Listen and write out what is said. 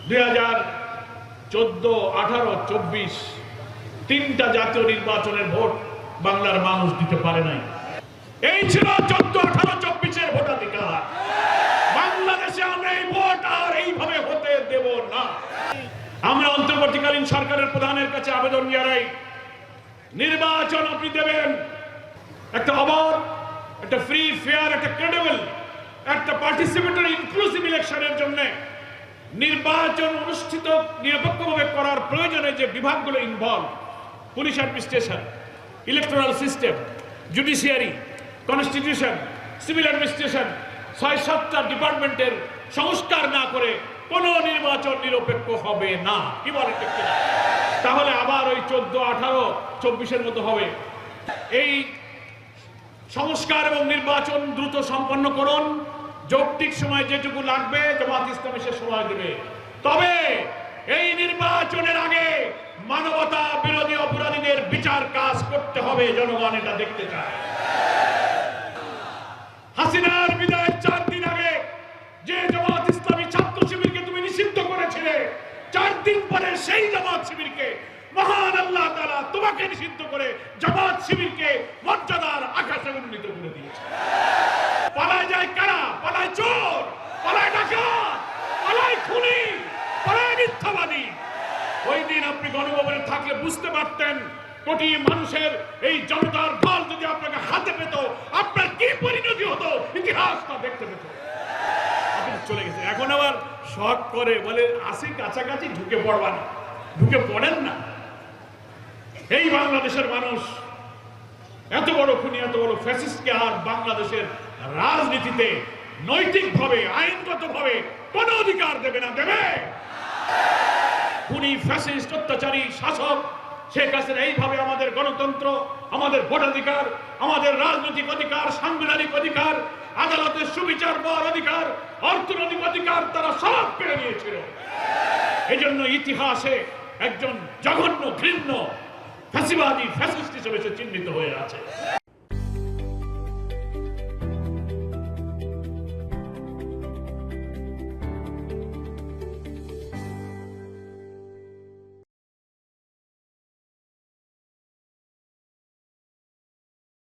2014, 18, 24 তিনটা জাতীয় নির্বাচনের ভোট বাংলার মানুষ দিতে পারে নাই। এই ছিল 14, 18, 24-এর ভোটাধিকার। বাংলাদেশে আমরা এই ভোট আর এইভাবে হতে দেব না। আমরা অন্তর্বর্তীকালীন সরকারের প্রধানের কাছে আবেদন জানাই, নির্বাচন আপনি দেবেন একটা অবাধ, একটা ফ্রি, ফেয়ার, একটা ক্রেডিবল, একটা পার্টিসিপেটরি ইনক্লুসিভ ইলেকশনের জন্য নির্বাচন অনুষ্ঠিত নিরপেক্ষভাবে করার প্রয়োজনে যে বিভাগগুলো involve, police administration, electoral system, judiciary, constitution, civil administration, 6-7টা ডিপার্টমেন্টের সংস্কার না করে কোনো নির্বাচন নিরপেক্ষ হবে না। কি বলে ঠিক কিনা? তাহলে আবার ওই 14, 18, 24-এর মতো হবে। এই সংস্কার এবং নির্বাচন দ্রুত সম্পন্ন করুন। যৌক্তিক সময় যেটুকু লাগবে জামাত ইসলামী সে সময় দেবে। তবে এই নির্বাচনের আগে মানবতা বিরোধী অপরাধীদের বিচার কাজ করতে হবে। জনগণ এটা দেখতে চায়। হাসিনার বিদায়ের 4 দিন আগে যে জামাত ইসলামী ছাত্র শিবিরকে তুমি নিষিদ্ধ করেছিলে, 4 দিন পরে সেই জামাত শিবিরকে মহান আল্লাহ তাআলা তোমাকে নিষিদ্ধ করে জামাত শিবিরকে মর্যাদার আকাশে উন্নীত করে দিয়েছে। পালায় যায় কারা? পালায় চোর, পালায় ডাকাত, পালায় খুনি, পালায় মিথ্যাবাদী। ওই দিন আপনি গণভবনে থাকলে বুঝতে পারতেন কোটি মানুষের এই জনতার ঢল যদি আপনাকে হাতে পেত, আপনার কি পরিণতি হতো ইতিহাসটা দেখতে পেত। আপনি চলে গেছে। এখন আবার শখ করে বলে আসি কাছাকাছি, ঢুকে পড়বা না। ঢুকে পড়েন না। এই বাংলাদেশের মানুষ এত বড় খুনি, এত বড় ফ্যাসিস্টকে আর বাংলাদেশের রাজনীতিতে নৈতিকভাবে, আইনগতভাবে কোন অধিকার দেবে না। দেবে? খুনি, ফ্যাসিস্ট, অত্যাচারী শাসক শেখ হাসিনা এইভাবে আমাদের গণতন্ত্র, আমাদের ভোটাধিকার, আমাদের রাজনৈতিক অধিকার, সাংবিধানিক অধিকার, আদালতের সুবিচার পাওয়ার অধিকার, অর্থনৈতিক অধিকার তারা সব কেড়ে নিয়েছিল। এই জন্য ইতিহাসে একজন জঘন্য, ঘৃণ্য, ফ্যাসিবাদী, ফ্যাসিস্ট হিসেবে সে চিহ্নিত হয়ে আছে।